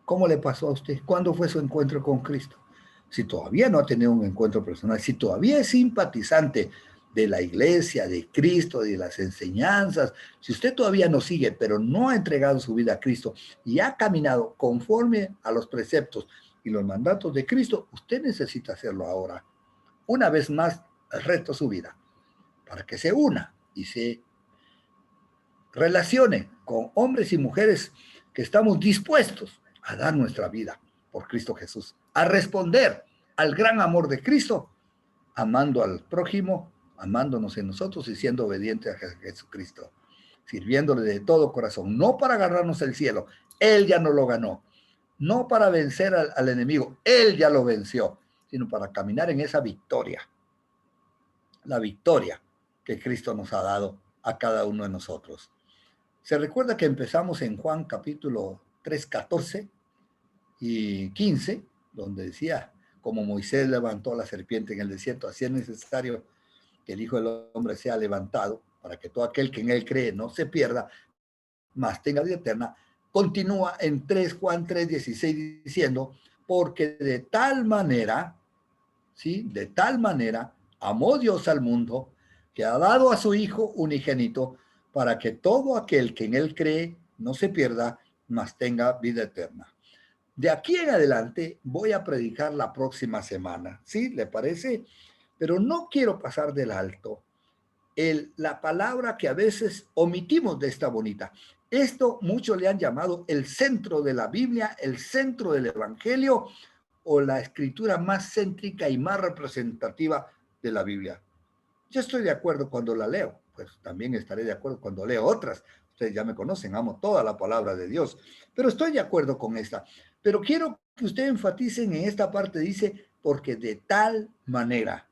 ¿Cómo le pasó a usted? ¿Cuándo fue su encuentro con Cristo? Si todavía no ha tenido un encuentro personal, si todavía es simpatizante de la iglesia, de Cristo, de las enseñanzas, si usted todavía no sigue, pero no ha entregado su vida a Cristo y ha caminado conforme a los preceptos y los mandatos de Cristo, usted necesita hacerlo ahora. Una vez más, reto su vida para que se una y se relacione con hombres y mujeres que estamos dispuestos a dar nuestra vida por Cristo Jesús, a responder al gran amor de Cristo, amando al prójimo, amándonos en nosotros y siendo obedientes a Jesucristo, sirviéndole de todo corazón, no para ganarnos el cielo, Él ya no lo ganó, no para vencer al enemigo, Él ya lo venció, sino para caminar en esa victoria, la victoria que Cristo nos ha dado a cada uno de nosotros. Se recuerda que empezamos en Juan capítulo 3, 14 y 15, donde decía, como Moisés levantó a la serpiente en el desierto, así es necesario que el Hijo del Hombre sea levantado para que todo aquel que en él cree no se pierda, mas tenga vida eterna. Continúa en Juan 3, 16 diciendo, porque de tal manera, ¿sí? De tal manera amó Dios al mundo que ha dado a su Hijo unigénito para que todo aquel que en él cree no se pierda, mas tenga vida eterna. De aquí en adelante voy a predicar la próxima semana, ¿sí? ¿Le parece? Pero no quiero pasar del alto la palabra que a veces omitimos de esta bonita. Esto muchos le han llamado el centro de la Biblia, el centro del Evangelio o la escritura más céntrica y más representativa de la Biblia. Yo estoy de acuerdo cuando la leo, pues también estaré de acuerdo cuando leo otras. Ustedes ya me conocen, amo toda la palabra de Dios, pero estoy de acuerdo con esta. Pero quiero que ustedes enfaticen en esta parte, dice, porque de tal manera.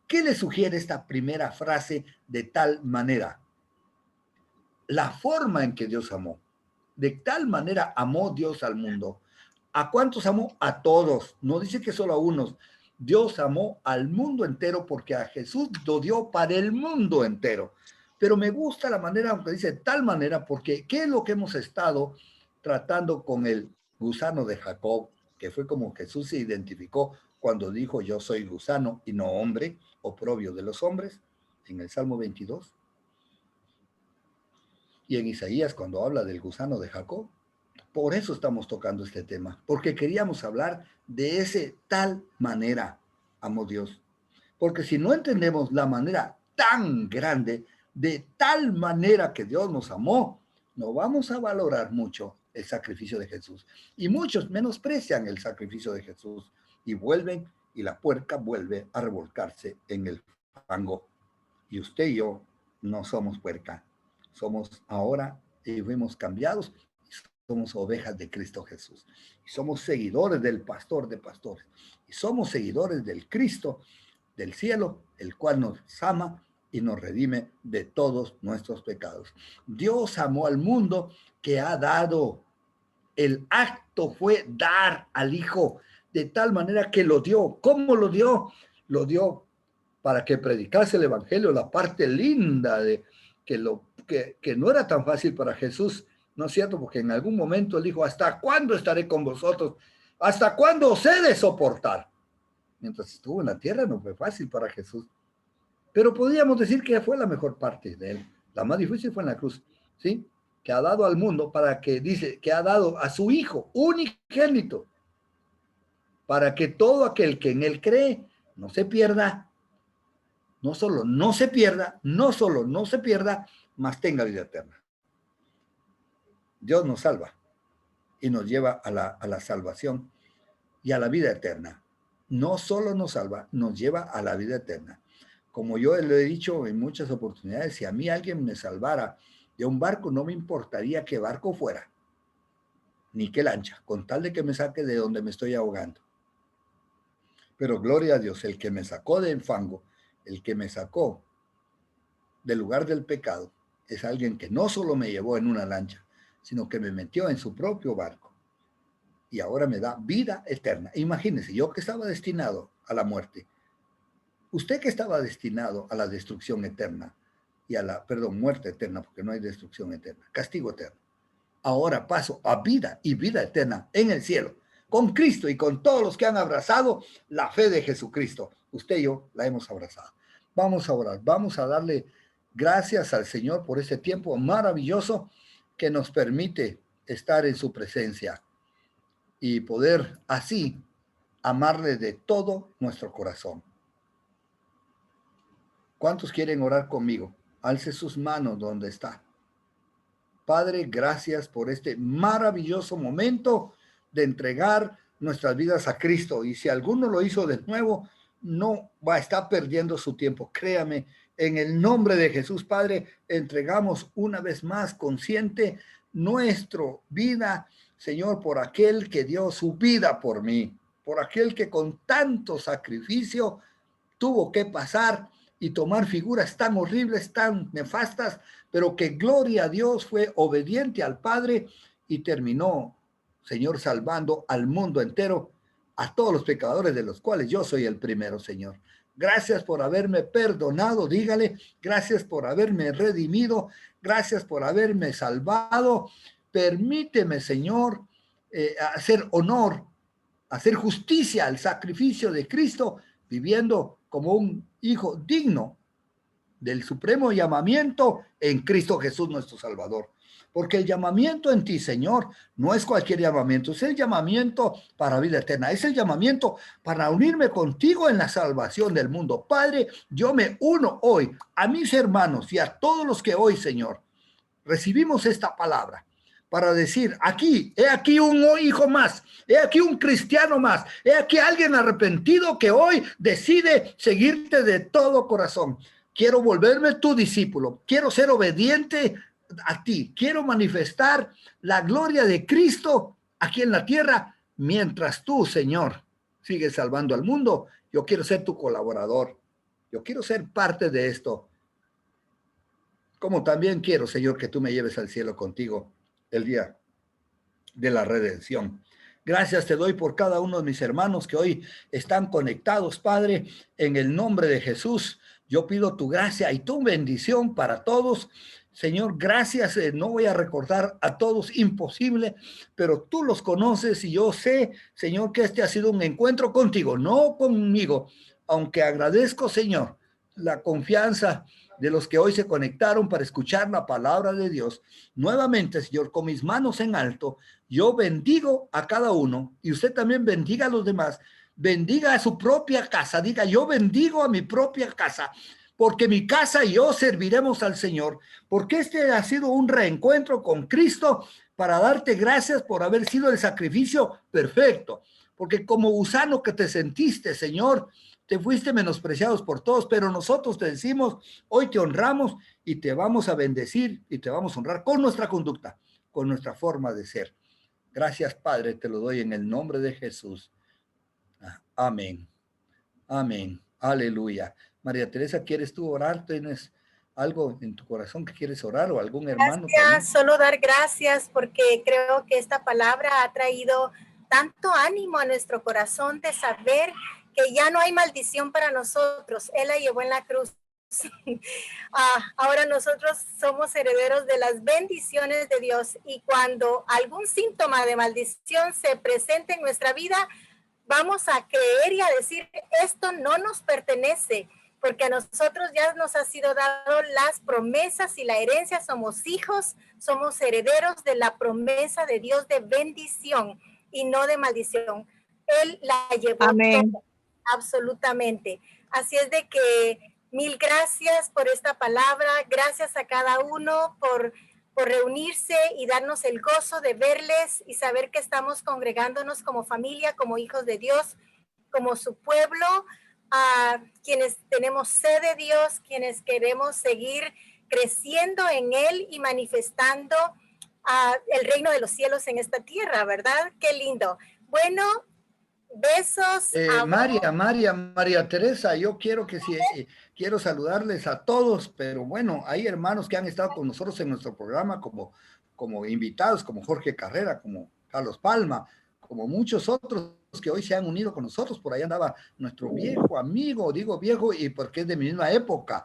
¿Qué le sugiere esta primera frase de tal manera? La forma en que Dios amó. De tal manera amó Dios al mundo. ¿A cuántos amó? A todos. No dice que solo a unos. Dios amó al mundo entero porque a Jesús lo dio para el mundo entero. Pero me gusta la manera, aunque dice tal manera, porque ¿qué es lo que hemos estado tratando con el gusano de Jacob? Que fue como Jesús se identificó cuando dijo yo soy gusano y no hombre, oprobio de los hombres, en el Salmo 22. Y en Isaías cuando habla del gusano de Jacob. Por eso estamos tocando este tema, porque queríamos hablar de ese tal manera, amó Dios. Porque si no entendemos la manera tan grande, de tal manera que Dios nos amó, no vamos a valorar mucho el sacrificio de Jesús. Y muchos menosprecian el sacrificio de Jesús y vuelven, y la puerca vuelve a revolcarse en el fango. Y usted y yo no somos puerca, somos ahora y fuimos cambiados, somos ovejas de Cristo Jesús. Y somos seguidores del pastor de pastores. Y somos seguidores del Cristo del cielo, el cual nos ama y nos redime de todos nuestros pecados. Dios amó al mundo que ha dado. El acto fue dar al Hijo de tal manera que lo dio. ¿Cómo lo dio? Lo dio para que predicase el Evangelio, la parte linda de que no era tan fácil para Jesús, ¿no es cierto? Porque en algún momento él dijo, ¿hasta cuándo estaré con vosotros? ¿Hasta cuándo os he de soportar? Mientras estuvo en la tierra no fue fácil para Jesús. Pero podríamos decir que fue la mejor parte de él. La más difícil fue en la cruz, ¿sí? Que ha dado al mundo para que, dice, que ha dado a su Hijo unigénito, para que todo aquel que en él cree no se pierda, no solo no se pierda, no solo no se pierda, mas tenga vida eterna. Dios nos salva y nos lleva a la salvación y a la vida eterna. No solo nos salva, nos lleva a la vida eterna. Como yo lo he dicho en muchas oportunidades, si a mí alguien me salvara de un barco, no me importaría qué barco fuera, ni qué lancha, con tal de que me saque de donde me estoy ahogando. Pero gloria a Dios, el que me sacó del fango, el que me sacó del lugar del pecado, es alguien que no solo me llevó en una lancha, sino que me metió en su propio barco. Y ahora me da vida eterna. Imagínense, yo que estaba destinado a la muerte, usted que estaba destinado a la destrucción eterna, y a la, perdón, muerte eterna, porque no hay destrucción eterna, castigo eterno. Ahora paso a vida y vida eterna en el cielo, con Cristo y con todos los que han abrazado la fe de Jesucristo. Usted y yo la hemos abrazado. Vamos a orar, vamos a darle gracias al Señor por este tiempo maravilloso que nos permite estar en su presencia y poder así amarle de todo nuestro corazón. ¿Cuántos quieren orar conmigo? Alce sus manos donde está. Padre, gracias por este maravilloso momento de entregar nuestras vidas a Cristo. Y si alguno lo hizo de nuevo, no va a estar perdiendo su tiempo. Créame, en el nombre de Jesús, Padre, entregamos una vez más consciente nuestra vida, Señor, por aquel que dio su vida por mí, por aquel que con tanto sacrificio tuvo que pasar y tomar figuras tan horribles, tan nefastas, pero que gloria a Dios fue obediente al Padre y terminó, Señor, salvando al mundo entero, a todos los pecadores de los cuales yo soy el primero, Señor. Gracias por haberme perdonado, dígale, gracias por haberme redimido, gracias por haberme salvado. Permíteme, Señor, hacer honor, hacer justicia al sacrificio de Cristo, viviendo como un hijo digno del supremo llamamiento en Cristo Jesús nuestro Salvador. Porque el llamamiento en ti, Señor, no es cualquier llamamiento, es el llamamiento para vida eterna, es el llamamiento para unirme contigo en la salvación del mundo. Padre, yo me uno hoy a mis hermanos y a todos los que hoy, Señor, recibimos esta palabra para decir, he aquí un hijo más, he aquí un cristiano más, he aquí alguien arrepentido que hoy decide seguirte de todo corazón. Quiero volverme tu discípulo, quiero ser obediente a ti, quiero manifestar la gloria de Cristo aquí en la tierra, mientras tú, Señor, sigues salvando al mundo. Yo quiero ser tu colaborador, yo quiero ser parte de esto, como también quiero, Señor, que tú me lleves al cielo contigo el día de la redención. Gracias te doy por cada uno de mis hermanos que hoy están conectados, Padre, en el nombre de Jesús. Yo pido tu gracia y tu bendición para todos. Señor, gracias. No voy a recordar a todos, imposible, pero tú los conoces y yo sé, Señor, que este ha sido un encuentro contigo, no conmigo, aunque agradezco, Señor, la confianza de los que hoy se conectaron para escuchar la palabra de Dios. Nuevamente, Señor, con mis manos en alto, yo bendigo a cada uno y usted también bendiga a los demás. Bendiga a su propia casa. Diga, yo bendigo a mi propia casa, porque mi casa y yo serviremos al Señor, porque este ha sido un reencuentro con Cristo para darte gracias por haber sido el sacrificio perfecto, porque como gusano que te sentiste, Señor, te fuiste menospreciados por todos, pero nosotros te decimos, hoy te honramos y te vamos a bendecir y te vamos a honrar con nuestra conducta, con nuestra forma de ser. Gracias, Padre, te lo doy en el nombre de Jesús. Amén. Amén. Aleluya. María Teresa, ¿quieres tú orar? ¿Tienes algo en tu corazón que quieres orar o algún hermano? Gracias, solo dar gracias porque creo que esta palabra ha traído tanto ánimo a nuestro corazón de saber que ya no hay maldición para nosotros. Él la llevó en la cruz. Ahora nosotros somos herederos de las bendiciones de Dios, y cuando algún síntoma de maldición se presente en nuestra vida, vamos a creer y a decir, esto no nos pertenece, porque a nosotros ya nos ha sido dado las promesas y la herencia. Somos hijos, somos herederos de la promesa de Dios de bendición y no de maldición. Él la llevó toda, absolutamente. Así es de que mil gracias por esta palabra. Gracias a cada uno por reunirse y darnos el gozo de verles y saber que estamos congregándonos como familia, como hijos de Dios, como su pueblo, a quienes tenemos sed de Dios, quienes queremos seguir creciendo en Él y manifestando el reino de los cielos en esta tierra, ¿verdad? Qué lindo. Bueno, besos. María Teresa, yo quiero que quiero saludarles a todos, pero bueno, hay hermanos que han estado con nosotros en nuestro programa como invitados, como Jorge Carrera, como Carlos Palma, como muchos otros que hoy se han unido con nosotros. Por ahí andaba nuestro viejo amigo, digo viejo y porque es de mi misma época,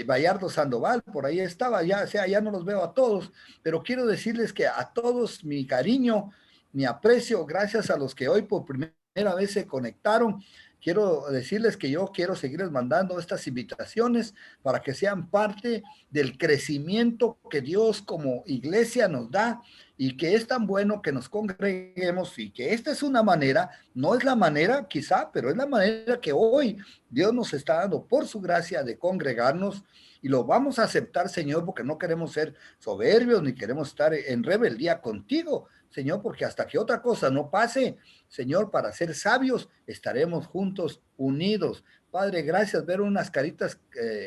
Bayardo Sandoval, por ahí estaba, ya no los veo a todos, pero quiero decirles que a todos mi cariño, mi aprecio, gracias a los que hoy por primera vez se conectaron. Quiero decirles que yo quiero seguirles mandando estas invitaciones para que sean parte del crecimiento que Dios como iglesia nos da, y que es tan bueno que nos congreguemos, y que esta es una manera, no es la manera quizá, pero es la manera que hoy Dios nos está dando por su gracia de congregarnos, y lo vamos a aceptar, Señor, porque no queremos ser soberbios ni queremos estar en rebeldía contigo, Señor, porque hasta que otra cosa no pase, Señor, para ser sabios, estaremos juntos, unidos. Padre, gracias, ver unas caritas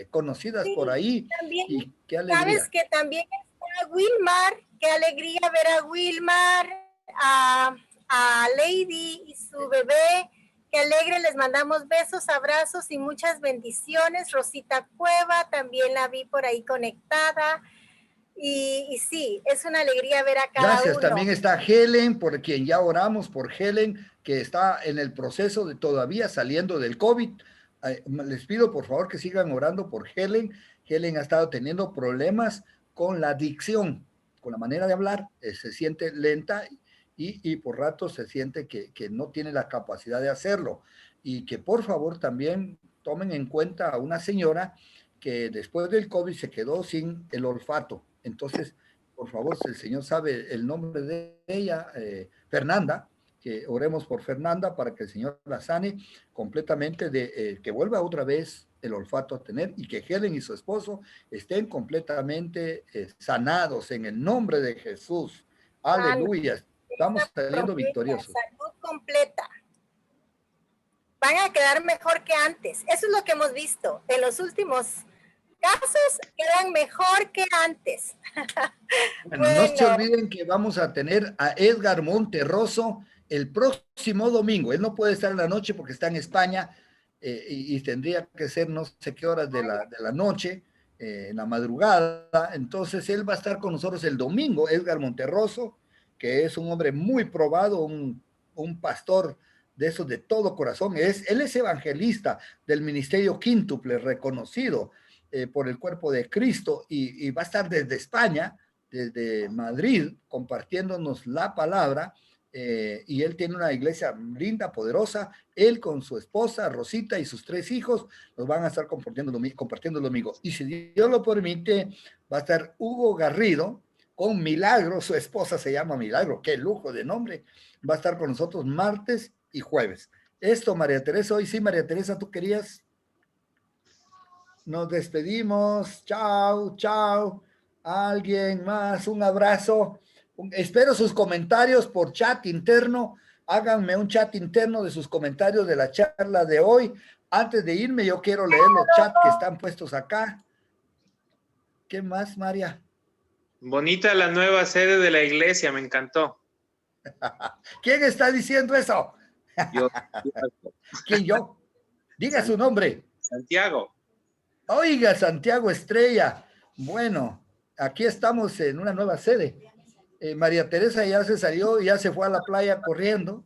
conocidas por ahí. También, y qué alegría. Sabes que también está Wilmar, qué alegría ver a Wilmar, a Lady y su bebé. Qué alegre, les mandamos besos, abrazos y muchas bendiciones. Rosita Cueva, también la vi por ahí conectada. Y sí, es una alegría ver a cada Gracias. uno. También está Helen, por quien ya oramos por Helen, que está en el proceso de todavía saliendo del COVID. Les pido por favor que sigan orando por Helen. Helen ha estado teniendo problemas con la dicción, con la manera de hablar. Se siente lenta y por rato se siente que no tiene la capacidad de hacerlo. Y que por favor también tomen en cuenta a una señora que después del COVID se quedó sin el olfato. Entonces, por favor, si el Señor sabe el nombre de ella, Fernanda, que oremos por Fernanda para que el Señor la sane completamente, que vuelva otra vez el olfato a tener, y que Helen y su esposo estén completamente sanados en el nombre de Jesús. Aleluya. Estamos saliendo victoriosos. Salud completa. Van a quedar mejor que antes. Eso es lo que hemos visto en los últimos casos, quedan mejor que antes. Bueno, no se olviden que vamos a tener a Edgar Monterroso el próximo domingo. Él no puede estar en la noche porque está en España, y tendría que ser no sé qué horas de la noche, en la madrugada. Entonces él va a estar con nosotros el domingo, Edgar Monterroso, que es un hombre muy probado, un pastor de esos de todo corazón. Él es evangelista del ministerio Quíntuple, reconocido por el cuerpo de Cristo, y va a estar desde España, desde Madrid, compartiéndonos la palabra, y él tiene una iglesia linda, poderosa. Él con su esposa Rosita y sus 3 hijos nos van a estar compartiendo el domingo. Y si Dios lo permite, va a estar Hugo Garrido con Milagro, su esposa se llama Milagro, qué lujo de nombre. Va a estar con nosotros martes y jueves. Esto, María Teresa, hoy sí, María Teresa, ¿tú querías? Nos despedimos. Chao, chao. ¿Alguien más? Un abrazo. Espero sus comentarios por chat interno. Háganme un chat interno de sus comentarios de la charla de hoy. Antes de irme, yo quiero leer los chats que están puestos acá. ¿Qué más, María? Bonita la nueva sede de la iglesia, me encantó. ¿Quién está diciendo eso? Yo. ¿Quién, yo? Diga su nombre. Santiago. Oiga, Santiago Estrella. Bueno, aquí estamos en una nueva sede. María Teresa ya se salió, ya se fue a la playa corriendo.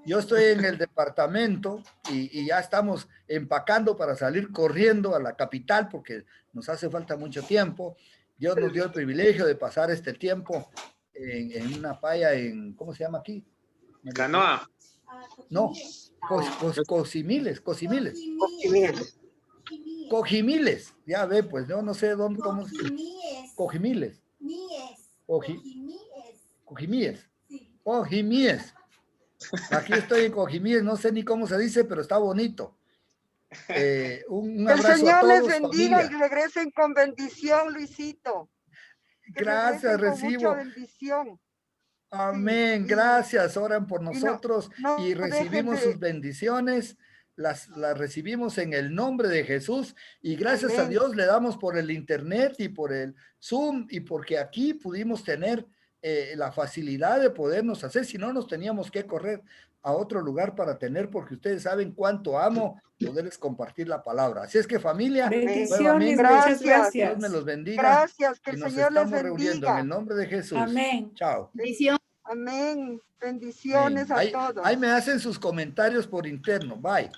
Yo estoy en el departamento y ya estamos empacando para salir corriendo a la capital porque nos hace falta mucho tiempo. Dios nos dio el privilegio de pasar este tiempo en una playa en, ¿cómo se llama aquí? Canoa. No, Cojimiles. Cojimiles, ya ve, pues yo no sé dónde, cómo se Cojimiles. Cojimíes. Cojimíes. Aquí estoy en Cojimíes, no sé ni cómo se dice, pero está bonito. Un abrazo el Señor a todos, les bendiga familia. y regresen con bendición, Luisito. Que Gracias, regresen con recibo. mucha bendición. Amén, Sí, gracias, oran por nosotros no y recibimos dejen de- sus bendiciones, las recibimos en el nombre de Jesús y gracias a Amén. Dios le damos por el internet y por el Zoom y porque aquí pudimos tener la facilidad de podernos hacer, si no nos teníamos que correr a otro lugar para tener, porque ustedes saben cuánto amo poderles compartir la palabra. Así es que familia, Bendiciones, nuevamente, muchas Gracias. Dios me gracias. los bendiga Gracias, que y el nos Señor les estamos reuniendo en el bendiga. nombre de Jesús. Amén. Chao. Amén. Bendiciones a Ahí todos. me hacen sus comentarios por interno. Bye.